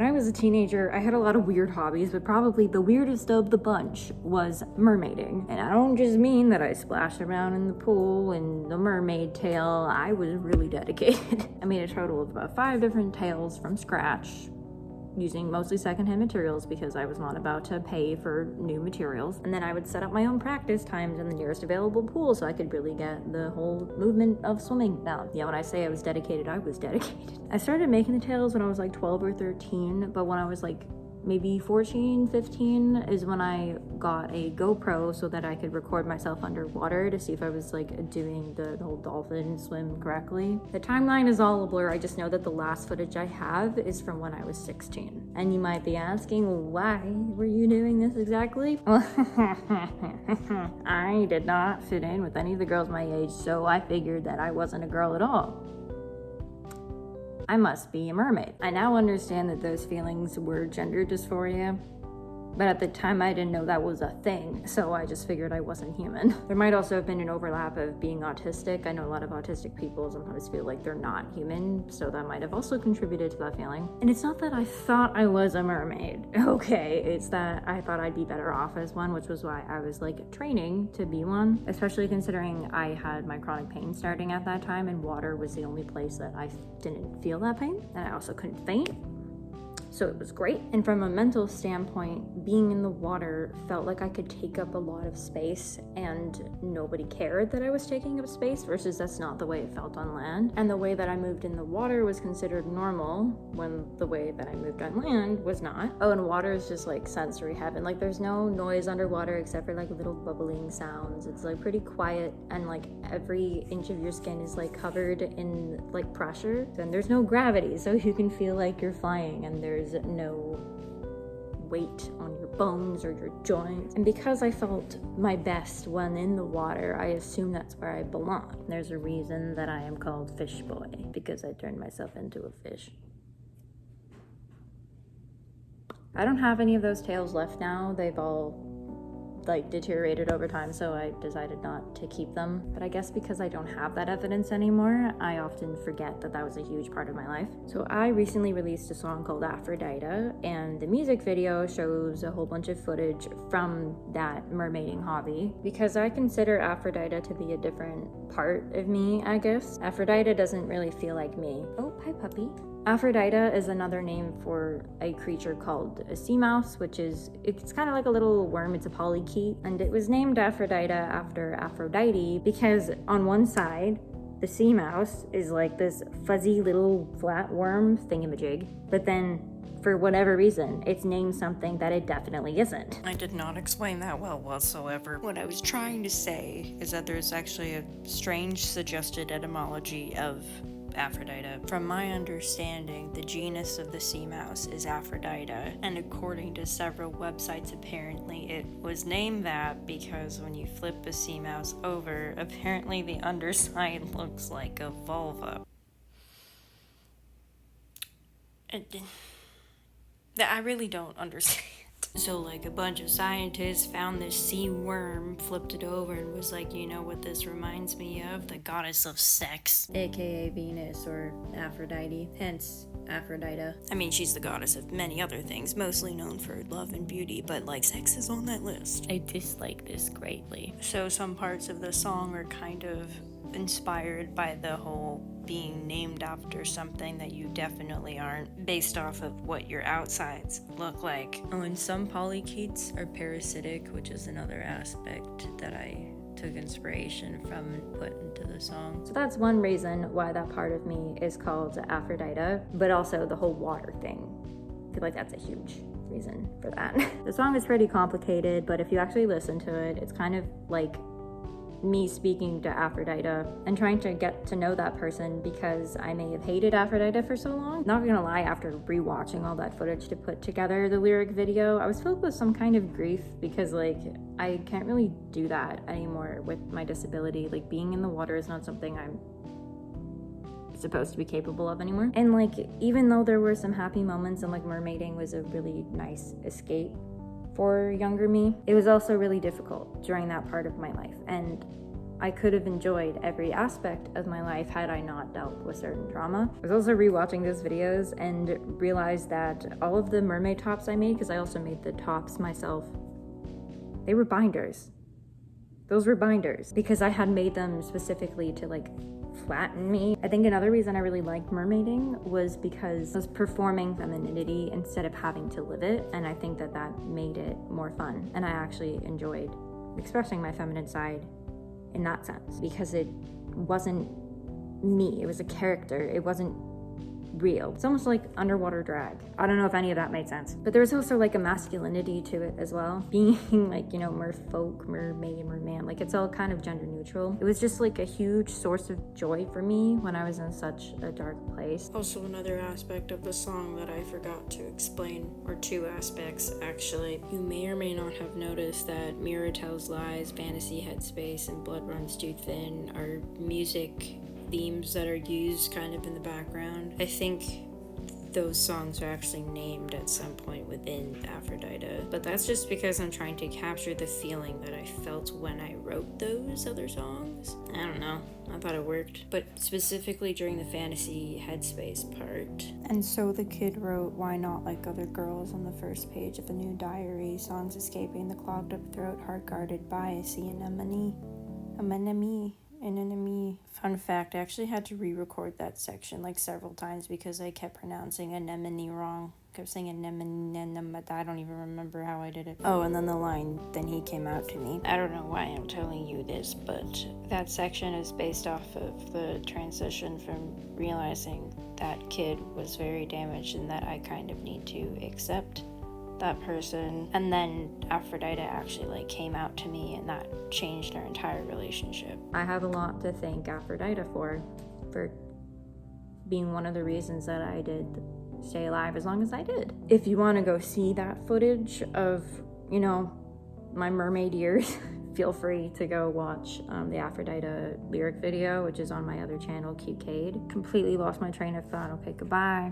When I was a teenager, I had a lot of weird hobbies, but probably the weirdest of the bunch was mermaiding. And I don't just mean that I splashed around in the pool in the mermaid tail. I was really dedicated. I made a total of about 5 different tails from scratch, using mostly secondhand materials because I was not about to pay for new materials. And then I would set up my own practice times in the nearest available pool so I could really get the whole movement of swimming down. Yeah, when I say I was dedicated, I was dedicated. I started making the tails when I was like 12 or 13, but when I was like maybe 14, 15 is when I got a GoPro so that I could record myself underwater to see if I was like doing the whole dolphin swim correctly. The timeline is all a blur. I just know that the last footage I have is from when I was 16. And you might be asking, why were you doing this exactly? I did not fit in with any of the girls my age, so I figured that I wasn't a girl at all. I must be a mermaid. I now understand that those feelings were gender dysphoria, but at the time I didn't know that was a thing, so I just figured I wasn't human. There might also have been an overlap of being autistic. I know a lot of autistic people sometimes feel like they're not human, so that might have also contributed to that feeling. And it's not that I thought I was a mermaid, okay, it's that I thought I'd be better off as one, which was why I was like training to be one, especially considering I had my chronic pain starting at that time and water was the only place that I didn't feel that pain, and I also couldn't faint. So it was great. And from a mental standpoint, being in the water felt like I could take up a lot of space and nobody cared that I was taking up space, versus that's not the way it felt on land. And the way that I moved in the water was considered normal when the way that I moved on land was not. Oh, and water is just like sensory heaven. Like there's no noise underwater except for like little bubbling sounds. It's like pretty quiet, and like every inch of your skin is like covered in like pressure. And there's no gravity, so you can feel like you're flying, and there's no weight on your bones or your joints. And because I felt my best when in the water, I assume that's where I belong. There's a reason that I am called Fish Boy, because I turned myself into a fish. I don't have any of those tails left now. They've all like deteriorated over time, so I decided not to keep them. But I guess because I don't have that evidence anymore, I often forget that that was a huge part of my life. So I recently released a song called Aphrodita, and the music video shows a whole bunch of footage from that mermaiding hobby, because I consider Aphrodita to be a different part of me, I guess. Aphrodita doesn't really feel like me. Oh, hi puppy. Aphrodita is another name for a creature called a sea mouse, it's kind of like a little worm. It's a polychaete, and it was named Aphrodita after Aphrodite because on one side, the sea mouse is like this fuzzy little flat worm thingamajig, but then for whatever reason, it's named something that it definitely isn't. I did not explain that well whatsoever. What I was trying to say is that there's actually a strange suggested etymology of Aphrodita. From my understanding, the genus of the sea mouse is Aphrodita, and according to several websites, apparently it was named that because when you flip a sea mouse over, apparently the underside looks like a vulva. I really don't understand. So like a bunch of scientists found this sea worm, flipped it over, and was like, you know what this reminds me of? The goddess of sex. AKA Venus or Aphrodite, hence Aphrodite. I mean, she's the goddess of many other things, mostly known for love and beauty, but like sex is on that list. I dislike this greatly. So some parts of the song are kind of inspired by the whole being named after something that you definitely aren't, based off of what your outsides look like. Oh, and some polychaetes are parasitic, which is another aspect that I took inspiration from and put into the song. So that's one reason why that part of me is called Aphrodita, but also the whole water thing. I feel like that's a huge reason for that. The song is pretty complicated, but if you actually listen to it, it's kind of like me speaking to Aphrodite and trying to get to know that person, because I may have hated Aphrodite for so long. Not gonna lie, after rewatching all that footage to put together the lyric video, I was filled with some kind of grief, because like I can't really do that anymore with my disability. Like being in the water is not something I'm supposed to be capable of anymore. And like even though there were some happy moments and like mermaiding was a really nice escape for younger me, it was also really difficult during that part of my life. And I could have enjoyed every aspect of my life had I not dealt with certain trauma. I was also rewatching those videos and realized that all of the mermaid tops I made, because I also made the tops myself, they were binders. Those were binders because I had made them specifically to like flatten me. I think another reason I really liked mermaiding was because I was performing femininity instead of having to live it, and I think that that made it more fun, and I actually enjoyed expressing my feminine side in that sense because it wasn't me, it was a character, it wasn't real. It's almost like underwater drag. I don't know if any of that made sense, but there was also like a masculinity to it as well, being like, you know, merfolk, mermaid, merman, like it's all kind of gender neutral. It was just like a huge source of joy for me when I was in such a dark place. Also, another aspect of the song that I forgot to explain, or two aspects actually. You may or may not have noticed that Mirror Tells Lies, Fantasy Headspace, and Blood Runs Too Thin are music themes that are used kind of in the background. I think those songs are actually named at some point within Aphrodita, but that's just because I'm trying to capture the feeling that I felt when I wrote those other songs. I don't know, I thought it worked, but specifically during the Fantasy Headspace part. And so the kid wrote Why Not Like Other Girls on the first page of a new diary, songs escaping the clogged up throat, heart guarded by a sea anemone. An enemy. Fun fact, I actually had to re-record that section like several times because I kept pronouncing anemone wrong. I kept saying anemone, I don't even remember how I did it. Oh, and then the line, then he came out to me. I don't know why I'm telling you this, but that section is based off of the transition from realizing that kid was very damaged and that I kind of need to accept that person, and then Aphrodita actually like came out to me, and that changed our entire relationship. I have a lot to thank Aphrodita for being one of the reasons that I did stay alive as long as I did. If you want to go see that footage of, you know, my mermaid years, feel free to go watch the Aphrodita lyric video, which is on my other channel, Caid. Completely lost my train of thought. Okay, goodbye.